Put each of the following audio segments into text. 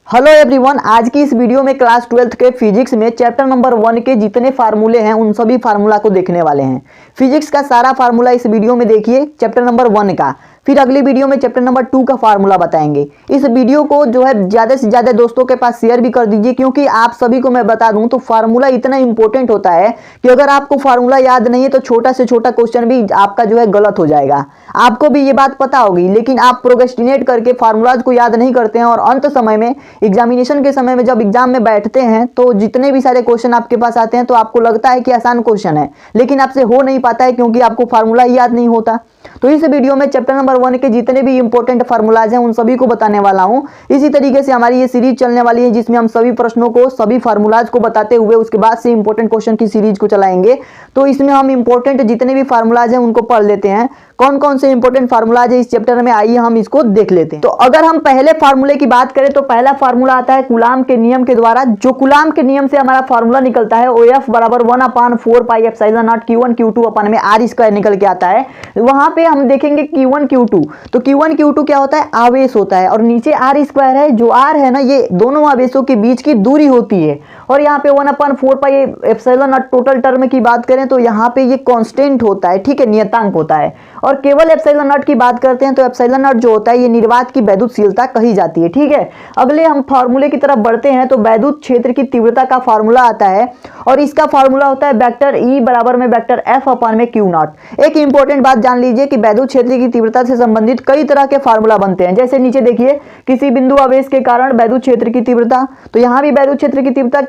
Hello everyone, आज की इस वीडियो में क्लास 12th के फिजिक्स में चैप्टर नंबर 1 के जितने फार्मूले हैं उन सभी फार्मूला को देखने वाले हैं। फिजिक्स का सारा फार्मूला इस वीडियो में देखिए, चैप्टर नंबर 1 का। फिर अगली वीडियो में चैप्टर नंबर 2 का फार्मूला बताएंगे। इस वीडियो को जो है ज़्यादा से ज़्यादा दोस्तों के पास शेयर भी कर दीजिए, क्योंकि आप सभी को मैं बता दूं तो फार्मूला इतना इंपॉर्टेंट होता है कि अगर आपको फार्मूला याद नहीं है तो छोटा से छोटा क्वेश्चन भी आपका जो है गलत हो जाएगा। आपको भी ये बात पता होगी, लेकिन आप प्रोक्रेस्टिनेट करके फार्मूलाज को याद नहीं करते हैं और अंत समय में एग्जामिनेशन के समय में जब एग्जाम में बैठते हैं तो जितने भी सारे क्वेश्चन आपके पास आते हैं तो आपको लगता है कि आसान क्वेश्चन है, लेकिन आपसे हो नहीं पाता है क्योंकि आपको फार्मूला याद नहीं होता। तो इस वीडियो में चैप्टर नंबर 1 के जितने भी इंपॉर्टेंट फार्मूलाज हैं उन सभी को बताने वाला हूं। इसी तरीके से हमारी ये सीरीज चलने वाली है, जिसमें हम सभी प्रश्नों को, सभी फार्मूलाज को बताते हुए उसके बाद से इंपॉर्टेंट क्वेश्चन की सीरीज को चलाएंगे। तो इसमें हम इंपॉर्टेंट जितने भी फार्मूलाज हैं उनको पढ़ लेते हैं। कौन कौन से इंपॉर्टेंट फार्मूलाज है इस चैप्टर में, आइए हम इसको देख लेते हैं। तो अगर हम पहले फार्मूले की बात करें तो पहला फार्मूला आता है कूलाम के नियम के द्वारा। जो कूलाम के नियम से हमारा फार्मूला निकलता है OF बराबर 1/4πε0 Q1 Q2 अपन में R² निकल के आता है। वहां पे हम देखेंगे Q1 Q2, तो Q1 Q2 क्या होता है, आवेश होता है, और नीचे R² है। जो R है ना, ये दोनों आवेशों के बीच की दूरी होती है। और यहाँ पे 1/4πε0 टोटल टर्म की बात करें तो यहाँ पे ये कांस्टेंट होता है, ठीक है, नियतांक होता है। और केवल ε0 की बात करते हैं तो ε0 जो होता है ये निर्वात की वैद्युतशीलता कही जाती है, ठीक है। अगले हम फार्मूले की तरफ बढ़ते हैं तो वैद्युत क्षेत्र की तीव्रता का फार्मूला आता है, और इसका फार्मूला होता है वेक्टर E बराबर में वेक्टर F अपन में Q0। एक इंपॉर्टेंट बात जान लीजिए कि वैद्युत क्षेत्र की तीव्रता से संबंधित कई तरह के फार्मूला बनते हैं। जैसे नीचे देखिए, किसी बिंदु आवेश के कारण वैद्युत क्षेत्र की तीव्रता, तो यहाँ भी वैद्युत क्षेत्र की तीव्रता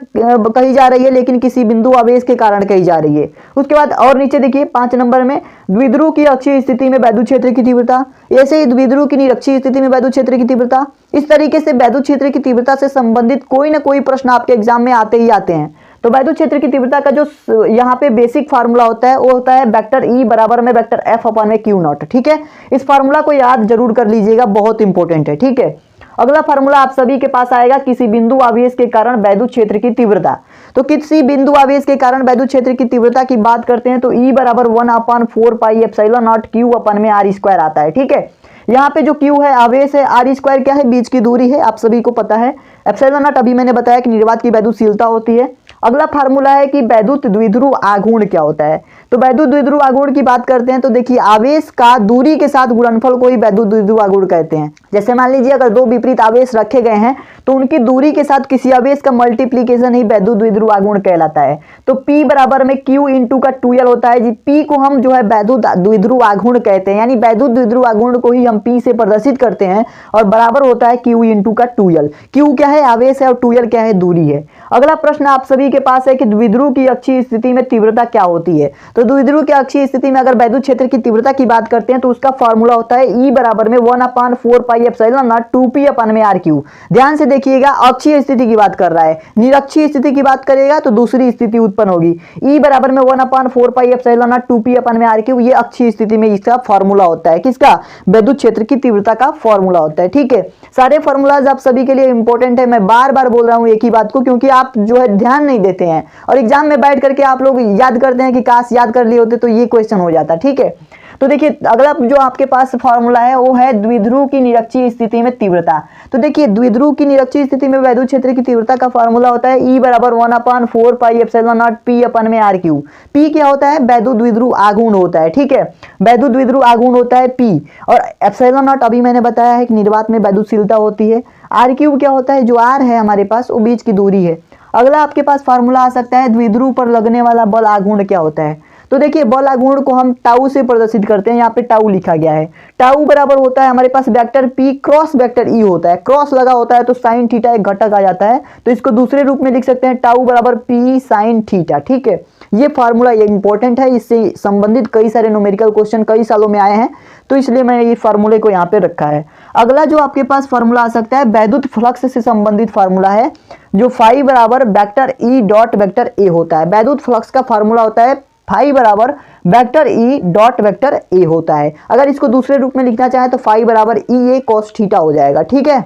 कही जा रही है, लेकिन किसी बिंदु आवेश के कारण कही जा रही है। उसके बाद और नीचे देखिए 5 नंबर में द्विध्रुव की अक्षीय स्थिति में वैद्युत क्षेत्र की तीव्रता, ऐसे ही द्विध्रुव की निरक्षीय स्थिति में वैद्युत क्षेत्र की तीव्रता। इस तरीके से वैद्युत क्षेत्र की तीव्रता से संबंधित कोई ना कोई प्रश्न आपके एग्जाम में आते ही आते हैं। तो वैद्युत क्षेत्र की तीव्रता का जो यहाँ पे बेसिक फार्मूला होता है वो होता है वेक्टर E बराबर में वेक्टर F अपन में Q0, ठीक है। इस फार्मूला को याद जरूर कर लीजिएगा, बहुत इंपॉर्टेंट है, ठीक है। अगला फार्मूला आप सभी के पास आएगा किसी बिंदु आवेश के कारण वैद्युत क्षेत्र की तीव्रता। तो किसी बिंदु आवेश के कारण वैद्युत क्षेत्र की तीव्रता की बात करते हैं तो E बराबर 1/4πε0 Q अपन में R² आता है, ठीक है। यहाँ पे जो Q है आवेश है, R² क्या है, बीच की दूरी है, आप सभी को पता है। ε0 अभी मैंने बताया कि निर्वात की वैद्युतशीलता होती है। अगला फार्मूला है कि वैद्युत द्विध्रुव आघूर्ण क्या होता है। तो वैद्युत द्विध्रुव आघूर्ण की बात करते हैं तो देखिए, आवेश का दूरी के साथ गुणनफल को ही वैद्युत द्विध्रुव आघूर्ण कहते हैं। जैसे मान लीजिए अगर दो विपरीत आवेश रखे गए हैं तो उनकी दूरी के साथ किसी आवेश का मल्टीप्लीकेशन ही वैद्युत द्विध्रुव आघूर्ण कहलाता है। तो P बराबर में Q इंटू का 2L होता है जी। P को हम जो है वैद्युत द्विध्रुव आघूर्ण कहते हैं, यानी वैद्युत द्विध्रुव आघूर्ण को ही हम P से प्रदर्शित करते हैं, और बराबर होता है Q इंटू का 2L। Q क्या है, आवेश है, और 2L क्या है, दूरी है। अगला प्रश्न आप सभी के पास है कि द्विध्रुव की अक्षीय स्थिति में तीव्रता क्या होती है। तो द्विध्रुव की अक्षीय स्थिति में अगर वैद्युत क्षेत्र की तीव्रता की बात करते हैं तो उसका फॉर्मूला होता है E बराबर में 1/4πε0 2P अपन में RQ। ध्यान से देखिएगा, अक्षीय स्थिति की बात कर रहा है, निरक्षीय स्थिति की बात करेगा तो दूसरी स्थिति उत्पन्न होगी। E बराबर में 1/4πε0 2P अपन में RQ, ये अक्षीय स्थिति में इसका फॉर्मूला होता है, किसका, वैद्युत क्षेत्र की तीव्रता का फॉर्मूला होता है, ठीक है। सारे फॉर्मूलाज आप सभी के लिए इंपॉर्टेंट है, मैं बार बार बोल रहा हूं एक ही बात को, क्योंकि आप जो है ध्यान नहीं देते हैं और एग्जाम में बैठ करके आप लोग याद करते हैं कि काश याद कर लिए होते तो ये क्वेश्चन हो जाता, ठीक है। तो देखिए अगला जो आपके पास फॉर्मूला है वो है द्विध्रुव की निरक्षीय स्थिति में तीव्रता। तो देखिए द्विध्रुव की निरक्षीय स्थिति में वैद्युत क्षेत्र की तीव्रता का फॉर्मूला होता है E बराबर 1/4πε0 P अपन में RQ। P क्या होता है, वैद्युत द्विध्रुव आघूर्ण होता है, ठीक है। वैद्युत द्विध्रुव आघूर्ण होता है P, और ε0 अभी मैंने बताया है कि निर्वात में वैद्युतशीलता होती है। RQ क्या होता है, जो R है हमारे पास वो बीच की दूरी है। अगला आपके पास फार्मूला आ सकता है द्विध्रुव पर लगने वाला बल आघूर्ण क्या होता है। तो देखिए बल आघूर्ण को हम टाउ से प्रदर्शित करते हैं, यहाँ पे टाउ लिखा गया है। टाउ बराबर होता है हमारे पास vector P cross vector E होता है। क्रॉस लगा होता है तो साइन थीटा एक घटक आ जाता है, तो इसको दूसरे रूप में लिख सकते हैं टाउ बराबर P साइन थीटा, ठीक है। ये फार्मूला ये इंपॉर्टेंट है, इससे संबंधित कई सारे न्यूमेरिकल क्वेश्चन कई सालों में आए हैं, तो इसलिए मैंने ये फार्मूले को यहाँ पे रखा है। अगला जो आपके पास फार्मूला आ सकता है वैद्युत फ्लक्स से संबंधित फार्मूला है, जो फाई बराबर vector E dot vector A होता है। वैद्युत फ्लक्स का फार्मूला होता है फाई बराबर vector E dot vector A होता है। अगर इसको दूसरे रूप में लिखना चाहे तो फाई बराबर EA cos थीटा हो जाएगा, ठीक है।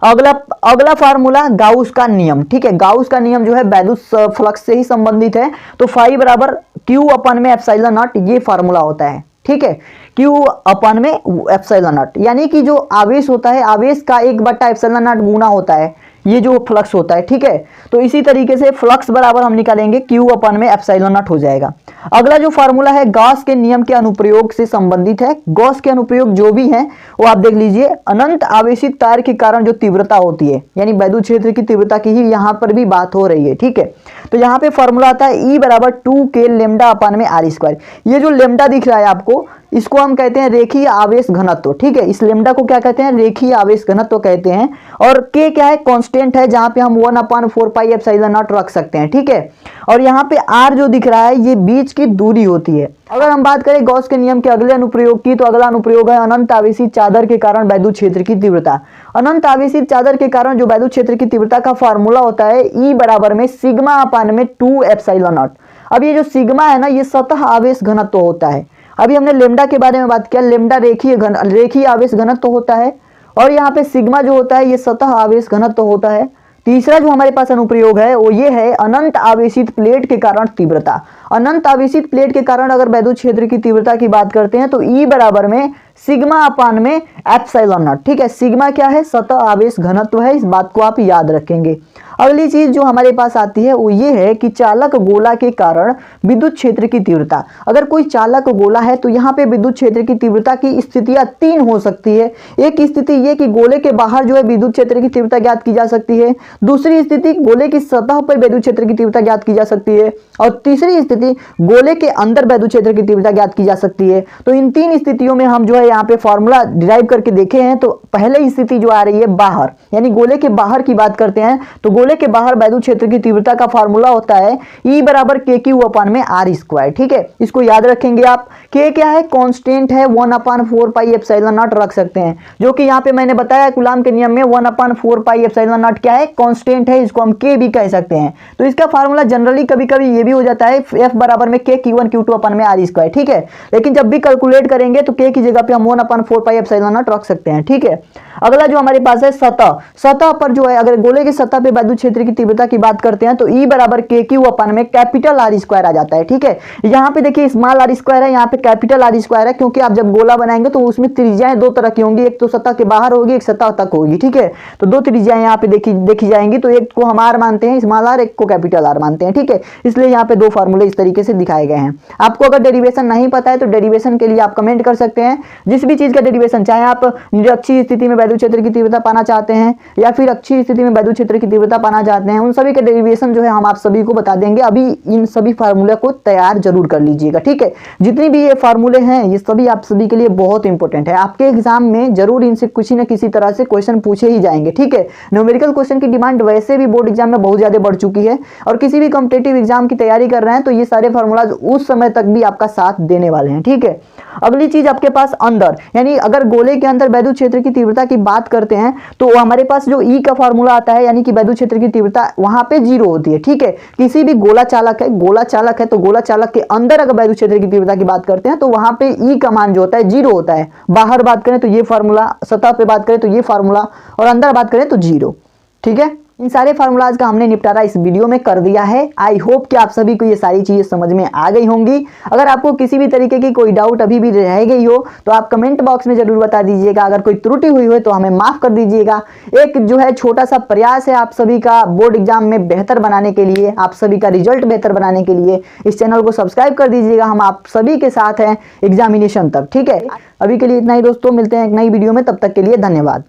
अगला फार्मूला गाउस का नियम, ठीक है। गाउस का नियम जो है वैद्युत फ्लक्स से ही संबंधित है, तो फाई बराबर Q अपन में ε0 ये फार्मूला होता है, ठीक है। क्यू अपन में एप्सिलॉन नॉट, यानी कि जो आवेश होता है आवेश का 1/ε0 गुना होता है ये जो फ्लक्स होता है, ठीक है। तो इसी तरीके से फ्लक्स बराबर हम निकालेंगे क्यू अपन में एप्सिलॉन नॉट हो जाएगा। अगला जो फार्मूला है गॉस के नियम के अनुप्रयोग से संबंधित है। गॉस के अनुप्रयोग जो भी हैं वो आप देख लीजिए। अनंत आवेशित तार के कारण जो तीव्रता होती है, यानी वैद्युत क्षेत्र की तीव्रता की ही यहाँ पर भी बात हो रही है, ठीक है। तो यहाँ पे फॉर्मूला आता है E बराबर 2K लेमडा अपन में R²। ये जो लेमडा दिख रहा है आपको, इसको हम कहते हैं रेखीय आवेश घनत्व, ठीक है। इस लेमडा को क्या कहते हैं? रेखीय आवेश घनत्व कहते हैं। और K क्या है? कांस्टेंट है, जहां पे हम 1/4πε0 रख सकते हैं, ठीक है। और यहाँ पे R जो दिख रहा है ये बीच की दूरी होती है। अगर हम बात करें गॉस के नियम के अगले अनुप्रयोग की, तो अगला अनुप्रयोग है अनंत आवेशित चादर के कारण वैद्युत क्षेत्र की तीव्रता। अनंत आवेशित चादर के कारण जो वैद्युत क्षेत्र की तीव्रता का फार्मूला होता है E बराबर में सिग्मा अपन में 2ε0। अब ये जो सिग्मा है ना, ये सतह आवेश घनत्व होता है। अभी हमने लेमडा के बारे में बात किया, लेमडा रेखीय आवेश घनत्व होता है, और यहाँ पे सिग्मा जो होता है ये सतह आवेश घनत्व होता है। तीसरा जो हमारे पास अनुप्रयोग है वो ये है अनंत आवेशित प्लेट के कारण तीव्रता। अनंत आवेशित प्लेट के कारण अगर वैद्युत क्षेत्र की तीव्रता की बात करते हैं तो E बराबर में सिग्मा अपान में एप्सिलॉन नॉट, ठीक है। सिग्मा क्या है? सतह आवेश घनत्व है, इस बात को आप याद रखेंगे। अगली चीज जो हमारे पास आती है वो ये है कि चालक गोला के कारण विद्युत क्षेत्र की तीव्रता। अगर कोई चालक गोला है तो यहाँ पे विद्युत क्षेत्र की तीव्रता की स्थितियां 3 हो सकती है। एक स्थिति ये कि गोले के बाहर जो है विद्युत क्षेत्र की तीव्रता ज्ञात की जा सकती है। दूसरी स्थिति गोले की सतह पर विद्युत क्षेत्र की तीव्रता ज्ञात की जा सकती है। और तीसरी स्थिति गोले के अंदर वैद्युत क्षेत्र की तीव्रता ज्ञात की जा सकती है। तो इन 3 स्थितियों में हम जो है यहाँ पे फॉर्मूला डिराइव करके देखे हैं। तो पहले स्थिति जो आ रही है बाहर, यानी गोले के बाहर की बात करते हैं, तो गोले के बाहर वैद्युत क्षेत्र की तीव्रता का फार्मूला होता है E बराबर KQ अपन में R², ठीक है। इसको याद रखेंगे आप। K क्या है? कांस्टेंट है, 1/4πε0 रख सकते हैं, जो कि यहाँ पे मैंने बताया कूलाम के नियम में 1/4πε0 क्या है? कांस्टेंट है, इसको हम K भी कह सकते हैं। तो इसका फार्मूला जनरली कभी कभी ये भी हो जाता है F बराबर में KQ1 Q2 अपन में R², ठीक है। लेकिन जब भी कैलकुलेट करेंगे तो K की जगह पे हम 1/4πε0 रख सकते हैं, ठीक है। अगला जो हमारे पास है सतह पर जो है, अगर गोले की सतह पे वैद्युत क्षेत्र की तीव्रता की बात करते हैं तो E बराबर KQ अपन में कैपिटल R² आ जाता है, ठीक है। यहाँ पे देखिए स्मॉल R² है, यहाँ पे कैपिटल R² है, क्योंकि आप जब गोला बनाएंगे तो उसमें त्रिज्याएं 2 तरह की होंगी, एक तो सतह के बाहर होगी, एक सतह तक होगी, ठीक है। तो 2 त्रिज्याएं यहाँ पे देखी जाएंगी, तो एक को हम R मानते हैं स्मॉल r, एक को कैपिटल R मानते हैं, ठीक है। इसलिए यहाँ पे 2 फार्मूले इस तरीके से दिखाए गए हैं। आपको अगर डेरिवेशन नहीं पता है तो डेरिवेशन के लिए आप कमेंट कर सकते हैं। जिस भी चीज का डेरिवेशन, चाहे आप निरक्षीय स्थिति में वैद्युत क्षेत्र की तीव्रता पाना चाहते हैं या फिर अक्षीय स्थिति में वैद्युत क्षेत्र की तीव्रता पाना चाहते हैं, उन सभी का डेरिवेशन जो है हम आप सभी को बता देंगे। अभी इन सभी फार्मूले को तैयार जरूर कर लीजिएगा, ठीक है। जितनी भी ये फार्मूले हैं ये सभी आप सभी के लिए बहुत इंपॉर्टेंट है। आपके एग्जाम में जरूर इनसे किसी न किसी तरह से क्वेश्चन पूछे ही जाएंगे, ठीक है। न्यूमेरिकल क्वेश्चन की डिमांड वैसे भी बोर्ड एग्जाम में बहुत ज्यादा बढ़ चुकी है, और किसी भी कॉम्पिटेटिव एग्जाम की तैयारी कर रहे हैं तो ये सारे फार्मूलाज उस समय तक भी आपका साथ देने वाले हैं, ठीक है। अगली चीज आपके पास अंदर, यानी अगर गोले के अंदर वैद्युत क्षेत्र की तीव्रता की बात करते हैं तो हमारे पास जो E का फार्मूला आता है, यानी कि वैद्युत क्षेत्र की तीव्रता वहां पे 0 होती है, ठीक है। किसी भी गोला चालक है तो गोला चालक के अंदर अगर वैद्युत क्षेत्र की तीव्रता की बात करते हैं तो वहां पे E का मान जो होता है 0 होता है। बाहर बात करें तो ये फार्मूला, सतह पे बात करें तो ये फार्मूला, और अंदर बात करें तो 0, ठीक है। इन सारे फार्मूलाज का हमने निपटारा इस वीडियो में कर दिया है। आई होप कि आप सभी को ये सारी चीजें समझ में आ गई होंगी। अगर आपको किसी भी तरीके की कोई डाउट अभी भी रह गई हो तो आप कमेंट बॉक्स में जरूर बता दीजिएगा। अगर कोई त्रुटि हुई हो तो हमें माफ कर दीजिएगा। एक जो है छोटा सा प्रयास है आप सभी का बोर्ड एग्जाम में बेहतर बनाने के लिए, आप सभी का रिजल्ट बेहतर बनाने के लिए। इस चैनल को सब्सक्राइब कर दीजिएगा। हम आप सभी के साथ हैं एग्जामिनेशन तक, ठीक है। अभी के लिए इतना ही दोस्तों, मिलते हैं एक नई वीडियो में, तब तक के लिए धन्यवाद।